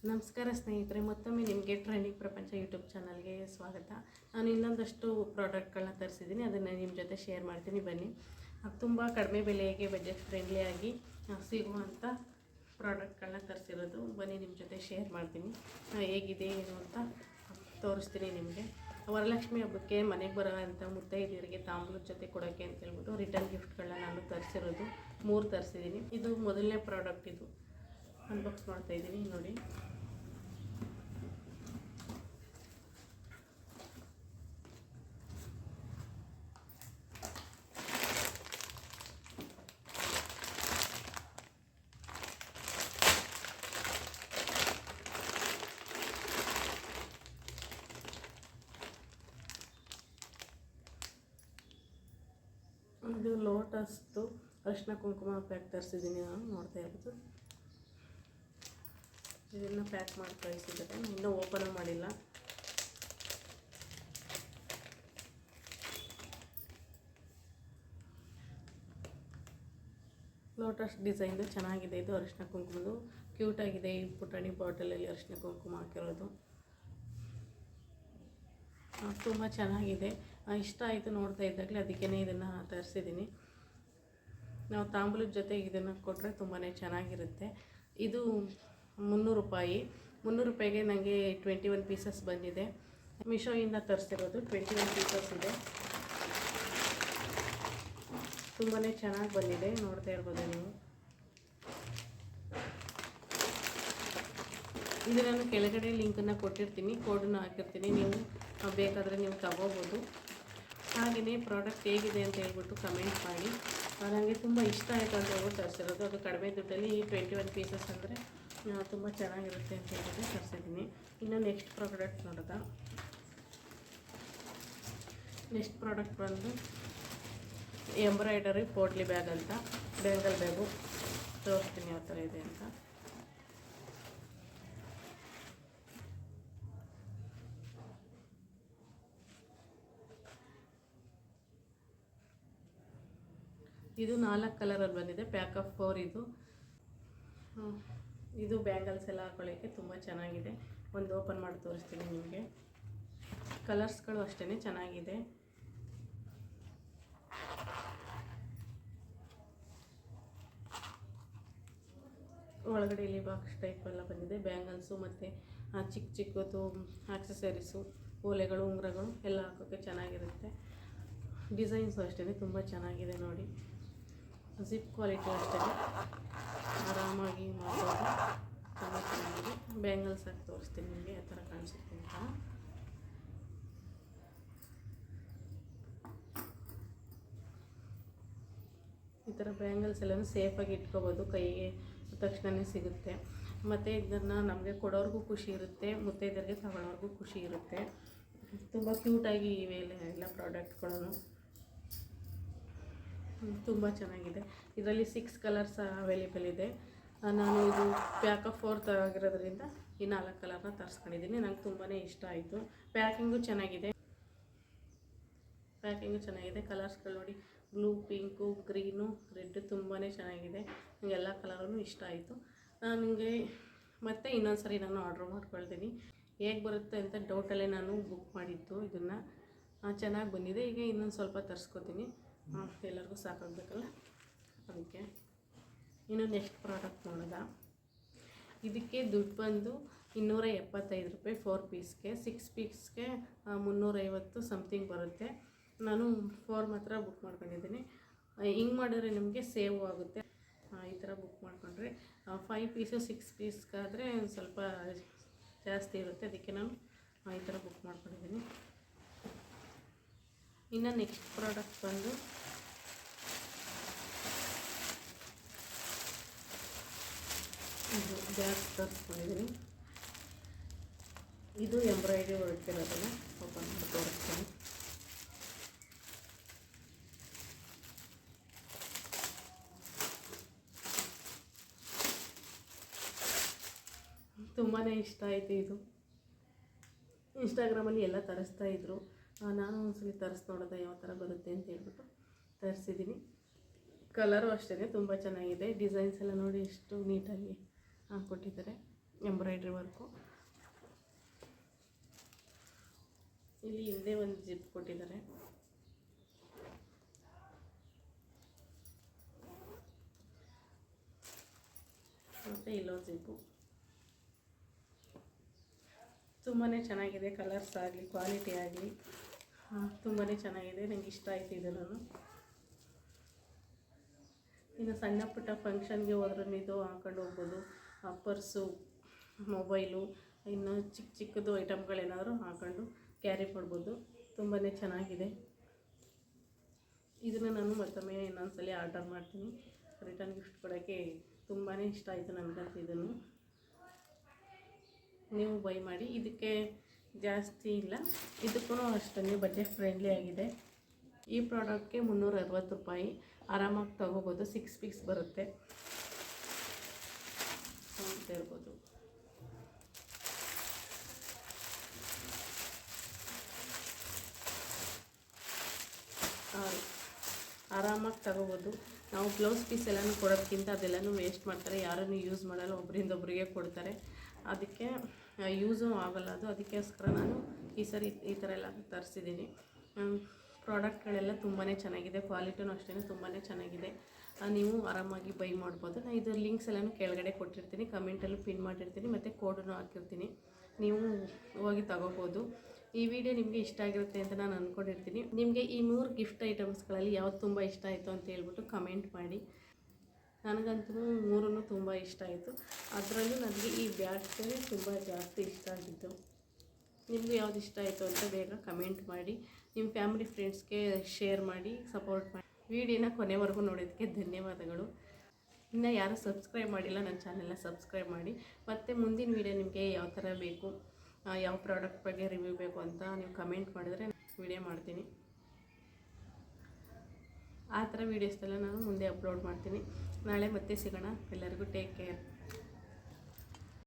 ನಮಸ್ಕಾರ ಸ್ನೇಹಿತರೆ, ಮತ್ತೊಮ್ಮೆ ನಿಮಗೆ ಟ್ರೆಂಡಿಂಗ್ ಪ್ರಪಂಚ ಯೂಟ್ಯೂಬ್ ಚಾನಲ್ಗೆ ಸ್ವಾಗತ. ನಾನು ಇನ್ನೊಂದಷ್ಟು ಪ್ರಾಡಕ್ಟ್ಗಳನ್ನ ತರಿಸಿದ್ದೀನಿ, ಅದನ್ನು ನಿಮ್ಮ ಜೊತೆ ಶೇರ್ ಮಾಡ್ತೀನಿ. ಬನ್ನಿ. ತುಂಬ ಕಡಿಮೆ ಬೆಲೆಗೆ ಬಜೆಟ್ ಫ್ರೆಂಡ್ಲಿಯಾಗಿ ಸಿಗುವಂಥ ಪ್ರಾಡಕ್ಟ್ಗಳನ್ನ ತರಿಸಿರೋದು. ಬನ್ನಿ, ನಿಮ್ಮ ಜೊತೆ ಶೇರ್ ಮಾಡ್ತೀನಿ. ಹೇಗಿದೆ ಏನು ಅಂತ ತೋರಿಸ್ತೀನಿ ನಿಮಗೆ. ವರಲಕ್ಷ್ಮಿ ಹಬ್ಬಕ್ಕೆ ಮನೆಗೆ ಬರೋವಂಥ ಮುತ್ತೈದೆಯರಿಗೆ ತಾಂಬೂಲದ ಜೊತೆ ಕೊಡೋಕ್ಕೆ ಅಂತ ಹೇಳ್ಬಿಟ್ಟು ರಿಟರ್ನ್ ಗಿಫ್ಟ್ಗಳನ್ನ ನಾನು ತರಿಸಿರೋದು 3 ತರಿಸಿದ್ದೀನಿ. ಇದು ಮೊದಲನೇ ಪ್ರಾಡಕ್ಟ್. ಇದು ಅನ್ಬಾಕ್ಸ್ ಮಾಡ್ತಾಯಿದ್ದೀನಿ ನೋಡಿ. ಇದು ಲೋಟಸ್ದು ಅರಿಶಿನ ಕುಂಕುಮ ಪ್ಯಾಕ್ ತರಿಸಿದ್ದೀನಿ. ನಾನು ನೋಡ್ತಾ ಇರೋದು ಇದನ್ನು ಪ್ಯಾಕ್ ಮಾಡಿ ಕಳಿಸಿದ್ದಾರೆ. ಇನ್ನೂ ಓಪನ್ ಮಾಡಿಲ್ಲ. ಲೋಟಸ್ ಡಿಸೈನ್ದು ಚೆನ್ನಾಗಿದೆ. ಇದು ಅರಿಶಿನ ಕುಂಕುಮದು ಕ್ಯೂಟಾಗಿದೆ. ಈ ಪುಟಾಣಿ ಬಾಟಲಲ್ಲಿ ಅರಿಶಿನ ಕುಂಕುಮ ಹಾಕಿರೋದು ತುಂಬ ಚೆನ್ನಾಗಿದೆ. ಇಷ್ಟ ಆಯಿತು ನೋಡ್ತಾ ಇದ್ದಾಗಲೇ, ಅದಕ್ಕೇ ಇದನ್ನು ತರಿಸಿದ್ದೀನಿ. ನಾವು ತಾಂಬೂಲದ ಜೊತೆ ಇದನ್ನು ಕೊಟ್ಟರೆ ತುಂಬಾ ಚೆನ್ನಾಗಿರುತ್ತೆ. ಇದು 300 ರೂಪಾಯಿ. 300 ರೂಪಾಯಿಗೆ ನನಗೆ 21 ಪೀಸಸ್ ಬಂದಿದೆ. ಮೀಶೋಯಿಂದ ತರಿಸಿರೋದು 21 ಪೀಸಸ್ ಇದೆ. ತುಂಬಾ ಚೆನ್ನಾಗಿ ಬಂದಿದೆ, ನೋಡ್ತಾ ಇರ್ಬೋದು ನೀವು. ಇದು ನಾನು ಕೆಳಗಡೆ ಲಿಂಕನ್ನು ಕೊಟ್ಟಿರ್ತೀನಿ, ಕೋಡನ್ನು ಹಾಕಿರ್ತೀನಿ. ನೀವು ಬೇಕಾದರೆ ನೀವು ತಗೋಬೋದು. ಹಾಗೆಯೇ ಪ್ರಾಡಕ್ಟ್ ಹೇಗಿದೆ ಅಂತ ಹೇಳ್ಬಿಟ್ಟು ಕಮೆಂಟ್ ಮಾಡಿ. ನನಗೆ ತುಂಬ ಇಷ್ಟ ಆಯಿತು ಅಂತ ಹೇಳ್ಬಿಟ್ಟು ತರಿಸಿರೋದು. ಅದು ಕಡಿಮೆ ದುಡ್ಡಲ್ಲಿ 21 ಪೀಸಸ್ ಅಂದರೆ ತುಂಬ ಚೆನ್ನಾಗಿರುತ್ತೆ ಅಂತ ಹೇಳಿದ್ರೆ ತರಿಸಿದ್ದೀನಿ. ಇನ್ನು ನೆಕ್ಸ್ಟ್ ಪ್ರಾಡಕ್ಟ್ ನೋಡೋದ. ನೆಕ್ಸ್ಟ್ ಪ್ರಾಡಕ್ಟ್ ಬಂದು ಎಂಬ್ರಾಯ್ಡರಿ ಪೋಟ್ಲಿ ಬ್ಯಾಗ್ ಅಂತ, ಬ್ಯಾಂಗಲ್ ಬ್ಯಾಗು. ತೋರಿಸ್ತೀನಿ ಯಾವ ಥರ ಇದೆ ಅಂತ. ಇದು 4 ಕಲರಲ್ಲಿ ಬಂದಿದೆ. ಪ್ಯಾಕ್ ಆಫ್ 4 ಇದು. ಇದು ಬ್ಯಾಂಗಲ್ಸ್ ಎಲ್ಲ ಹಾಕೊಳ್ಳೋಕ್ಕೆ ತುಂಬ ಚೆನ್ನಾಗಿದೆ. ಒಂದು ಓಪನ್ ಮಾಡಿ ತೋರಿಸ್ತೀನಿ ನಿಮಗೆ. ಕಲರ್ಸ್ಗಳು ಅಷ್ಟೇ ಚೆನ್ನಾಗಿದೆ. ಒಳಗಡೆ ಇಲ್ಲಿ ಬಾಕ್ಸ್ ಟೈಪ್ ಎಲ್ಲ ಬಂದಿದೆ. ಬ್ಯಾಂಗಲ್ಸು ಮತ್ತು ಚಿಕ್ಕ ಚಿಕ್ಕದು ಆಕ್ಸೆಸರೀಸು, ಓಲೆಗಳು, ಉಂಗುರಗಳು ಎಲ್ಲ ಹಾಕೋಕ್ಕೆ ಚೆನ್ನಾಗಿರುತ್ತೆ. ಡಿಸೈನ್ಸು ಅಷ್ಟೇ ತುಂಬ ಚೆನ್ನಾಗಿದೆ ನೋಡಿ. ಜಿಪ್ ಕ್ವಾಲಿಟಿ ಅಷ್ಟೇ, ಆರಾಮಾಗಿ ಮಾಡ್ಬೋದು. ತುಂಬ ಚೆನ್ನಾಗಿದೆ. ಬ್ಯಾಂಗಲ್ಸ್ ಹಾಕಿ ತೋರಿಸ್ತೀನಿ ನಿಮಗೆ ಯಾವ ಥರ ಕಾಣಿಸುತ್ತೆ ಅಂತ. ಈ ಥರ ಬ್ಯಾಂಗಲ್ಸ್ ಎಲ್ಲನೂ ಸೇಫಾಗಿ ಇಟ್ಕೋಬೋದು. ಕೈಗೆ ತಕ್ಷಣವೇ ಸಿಗುತ್ತೆ. ಮತ್ತು ಇದನ್ನು ನಮಗೆ ಕೊಡೋರ್ಗೂ ಖುಷಿ ಇರುತ್ತೆ, ಮುತ್ತೈದೆಯರಿಗೆ ತಗೊಳ್ಳೋರ್ಗೂ ಖುಷಿ ಇರುತ್ತೆ. ತುಂಬ ಕ್ಯೂಟಾಗಿ ಇವೆ ಎಲ್ಲ ಪ್ರಾಡಕ್ಟ್ಗಳನ್ನು. ತುಂಬ ಚೆನ್ನಾಗಿದೆ. ಇದರಲ್ಲಿ 6 ಕಲರ್ಸ್ ಅವೈಲೇಬಲ್ ಇದೆ. ನಾನು ಇದು ಪ್ಯಾಕ್ ಆಫ್ 4 ಆಗಿರೋದ್ರಿಂದ ಈ 4 ಕಲರ್ನ ತರಿಸ್ಕೊಂಡಿದ್ದೀನಿ. ನಂಗೆ ತುಂಬಾ ಇಷ್ಟ ಆಯಿತು. ಪ್ಯಾಕಿಂಗು ಚೆನ್ನಾಗಿದೆ. ಕಲರ್ಸ್ಗಳು ನೋಡಿ, ಬ್ಲೂ, ಪಿಂಕು, ಗ್ರೀನು, ರೆಡ್ ತುಂಬಾ ಚೆನ್ನಾಗಿದೆ. ನನಗೆ ಎಲ್ಲ ಕಲರೂ ಇಷ್ಟ ಆಯಿತು. ನನಗೆ ಮತ್ತೆ ಇನ್ನೊಂದು ನಾನು ಆರ್ಡ್ರ್ ಮಾಡ್ಕೊಳ್ತೀನಿ. ಹೇಗೆ ಬರುತ್ತೆ ಅಂತ ಡೌಟಲ್ಲೇ ನಾನು ಬುಕ್ ಮಾಡಿದ್ದು. ಇದನ್ನು ಚೆನ್ನಾಗಿ ಬಂದಿದೆ. ಈಗ ಇನ್ನೊಂದು ಸ್ವಲ್ಪ ತರಿಸ್ಕೊತೀನಿ, ಎಲ್ಲರಿಗೂ ಸಾಕಾಗಬೇಕಲ್ಲ ಅದಕ್ಕೆ. ಇನ್ನು ನೆಕ್ಸ್ಟ್ ಪ್ರಾಡಕ್ಟ್ ನೋಡೋದ. ಇದಕ್ಕೆ ದುಡ್ಡು ಬಂದು 275 ರೂಪಾಯಿ 4 ಪೀಸ್ಗೆ. 6 ಪೀಸ್ಗೆ 350 ಸಮಥಿಂಗ್ ಬರುತ್ತೆ. ನಾನು 4 ಮಾತ್ರ ಬುಕ್ ಮಾಡ್ಕೊಂಡಿದ್ದೀನಿ. ಹಿಂಗೆ ಮಾಡಿದ್ರೆ ನಿಮಗೆ ಸೇವ್ ಆಗುತ್ತೆ. ಈ ಥರ ಬುಕ್ ಮಾಡಿಕೊಂಡ್ರೆ 5 ಪೀಸು 6 ಪೀಸ್ಗಾದರೆ ಸ್ವಲ್ಪ ಜಾಸ್ತಿ ಇರುತ್ತೆ. ಅದಕ್ಕೆ ನಾನು ಈ ಥರ ಬುಕ್ ಮಾಡ್ಕೊಂಡಿದ್ದೀನಿ. ಇನ್ನು ನೆಕ್ಸ್ಟ್ ಪ್ರಾಡಕ್ಟ್ ಬಂದು ಇದು ಬ್ಯಾಗ್ ತರಿಸ್ಕೊಂಡಿದ್ದೀನಿ. ಇದು ಎಂಬ್ರಾಯ್ಡ್ರಿ ಹೊರಟಿರೋದನ್ನು ಓಪನ್ ಮಾಡಿ ತೋರಿಸ್ತೀನಿ. ತುಂಬಾ ಇಷ್ಟ ಆಯಿತು. ಇದು ಇನ್ಸ್ಟಾಗ್ರಾಮಲ್ಲಿ ಎಲ್ಲ ತರಿಸ್ತಾಯಿದ್ರು. ನಾನು ಒಂದ್ಸಲ ತರಿಸಿ ನೋಡೋದು ಯಾವ ಥರ ಬರುತ್ತೆ ಅಂತ ಹೇಳ್ಬಿಟ್ಟು ತರಿಸಿದ್ದೀನಿ. ಕಲರು ಅಷ್ಟೇ ತುಂಬ ಚೆನ್ನಾಗಿದೆ. ಡಿಸೈನ್ಸ್ ಎಲ್ಲ ನೋಡಿ ಎಷ್ಟು ನೀಟಾಗಿ ಕೊಟ್ಟಿದ್ದಾರೆ. Embroidery embroidery work. ಇಲ್ಲಿ ಹಿಂದೆ ಒಂದು ಜಿಪ್ ಕೊಟ್ಟಿದ್ದಾರೆ. ಮತ್ತು ಇಲ್ಲೊಂದು ಜಿಪ್ಪು. ತುಂಬಾ ಚೆನ್ನಾಗಿದೆ, ಕಲರ್ಸ್ ಆಗಲಿ ಕ್ವಾಲಿಟಿ ಆಗಲಿ ತುಂಬಾ ಚೆನ್ನಾಗಿದೆ. ನನಗೆ ಇಷ್ಟ ಆಯಿತು ಇದು. ನಾನು ಇನ್ನು ಸಣ್ಣ ಪುಟ್ಟ ಫಂಕ್ಷನ್ಗೆ ಹೋದ್ರೂ ಇದು ಹಾಕೊಂಡು ಹೋಗ್ಬೋದು. ಪರ್ಸು, ಮೊಬೈಲು, ಇನ್ನು ಚಿಕ್ಕ ಚಿಕ್ಕದು ಐಟಮ್ಗಳೇನಾದರೂ ಹಾಕೊಂಡು ಕ್ಯಾರಿ ಮಾಡ್ಬೋದು. ತುಂಬಾ ಚೆನ್ನಾಗಿದೆ. ಇದನ್ನು ನಾನು ಮತ್ತೊಮ್ಮೆ ಇನ್ನೊಂದ್ಸಲ ಆರ್ಡರ್ ಮಾಡ್ತೀನಿ. ರಿಟರ್ನ್ ಗಿಫ್ಟ್ ಕೊಡೋಕ್ಕೆ ತುಂಬಾ ಇಷ್ಟ ಆಯಿತು ನನಗಂತೂ. ಇದನ್ನು ನೀವು ಬೈ ಮಾಡಿ. ಇದಕ್ಕೆ ಜಾಸ್ತಿ ಇಲ್ಲ, ಇದಕ್ಕೂ ಅಷ್ಟೇ ಬಜೆಟ್ ಫ್ರೆಂಡ್ಲಿ ಆಗಿದೆ. ಈ ಪ್ರಾಡಕ್ಟ್ಗೆ 360 ರೂಪಾಯಿ. ಆರಾಮಾಗಿ ತೊಗೋಬೋದು. 6 ಪೀಸ್ ಬರುತ್ತೆ ಅಂತ ಹೇಳ್ಬೋದು. ಆರಾಮಾಗಿ ತಗೋಬೋದು. ನಾವು ಬ್ಲೌಸ್ ಪೀಸ್ ಎಲ್ಲನೂ ಕೊಡೋದಕ್ಕಿಂತ ಅದೆಲ್ಲನೂ ವೇಸ್ಟ್ ಮಾಡ್ತಾರೆ, ಯಾರನ್ನು ಯೂಸ್ ಮಾಡಲ್ಲ, ಒಬ್ಬರಿಂದೊಬ್ಬರಿಗೆ ಕೊಡ್ತಾರೆ. ಅದಕ್ಕೆ ಯೂಸು ಆಗಲ್ಲ ಅದು. ಅದಕ್ಕೋಸ್ಕರ ನಾನು ಈ ಸರಿ ಈ ಥರ ಎಲ್ಲ ತರಿಸಿದ್ದೀನಿ. ಪ್ರಾಡಕ್ಟ್ಗಳೆಲ್ಲ ತುಂಬಾ ಚೆನ್ನಾಗಿದೆ, ಕ್ವಾಲಿಟಿನೂ ಅಷ್ಟೇ ತುಂಬಾ ಚೆನ್ನಾಗಿದೆ. ನೀವು ಆರಾಮಾಗಿ ಬೈ ಮಾಡ್ಬೋದು. ನಾನು ಇದು ಲಿಂಕ್ಸ್ ಎಲ್ಲನೂ ಕೆಳಗಡೆ ಕೊಟ್ಟಿರ್ತೀನಿ, ಕಮೆಂಟಲ್ಲೂ ಪಿನ್ ಮಾಡಿರ್ತೀನಿ, ಮತ್ತು ಕೋಡನ್ನು ಹಾಕಿರ್ತೀನಿ. ನೀವು ಹೋಗಿ ತಗೋಬೋದು. ಈ ವಿಡಿಯೋ ನಿಮಗೆ ಇಷ್ಟ ಆಗಿರುತ್ತೆ ಅಂತ ನಾನು ಅಂದ್ಕೊಂಡಿರ್ತೀನಿ. ನಿಮಗೆ ಈ 3 ಗಿಫ್ಟ್ ಐಟಮ್ಸ್ಗಳಲ್ಲಿ ಯಾವ್ದು ತುಂಬ ಇಷ್ಟ ಆಯಿತು ಅಂತ ಹೇಳ್ಬಿಟ್ಟು ಕಮೆಂಟ್ ಮಾಡಿ. ನನಗಂತೂ 3 ತುಂಬ ಇಷ್ಟ ಆಯಿತು. ಅದರಲ್ಲೂ ನನಗೆ ಈ ಬ್ಯಾಗ್ಸೇ ತುಂಬ ಜಾಸ್ತಿ ಇಷ್ಟ ಆಗಿದ್ದು. ನಿಮಗೂ ಯಾವ್ದು ಇಷ್ಟ ಆಯಿತು ಅಂತ ಬೇಗ ಕಮೆಂಟ್ ಮಾಡಿ, ನಿಮ್ಮ ಫ್ಯಾಮಿಲಿ ಫ್ರೆಂಡ್ಸ್ಗೆ ಶೇರ್ ಮಾಡಿ, ಸಪೋರ್ಟ್ ಮಾಡಿ. ವಿಡಿಯೋನ ಕೊನೆವರೆಗೂ ನೋಡೋದಕ್ಕೆ ಧನ್ಯವಾದಗಳು. ಇನ್ನು ಯಾರು ಸಬ್ಸ್ಕ್ರೈಬ್ ಮಾಡಿಲ್ಲ ನನ್ನ ಚಾನೆಲ್ನ ಸಬ್ಸ್ಕ್ರೈಬ್ ಮಾಡಿ. ಮತ್ತು ಮುಂದಿನ ವಿಡಿಯೋ ನಿಮಗೆ ಯಾವ ಥರ ಬೇಕು, ಯಾವ ಪ್ರಾಡಕ್ಟ್ ಬಗ್ಗೆ ರಿವ್ಯೂ ಬೇಕು ಅಂತ ನೀವು ಕಮೆಂಟ್ ಮಾಡಿದ್ರೆ ವಿಡಿಯೋ ಮಾಡ್ತೀನಿ. ಆ ಥರ ವೀಡಿಯೋಸ್ನೆಲ್ಲ ನಾನು ಮುಂದೆ ಅಪ್ಲೋಡ್ ಮಾಡ್ತೀನಿ. ನಾಳೆ ಮತ್ತೆ ಸಿಗೋಣ. ಎಲ್ಲರಿಗೂ ಟೇಕ್ ಕೇರ್.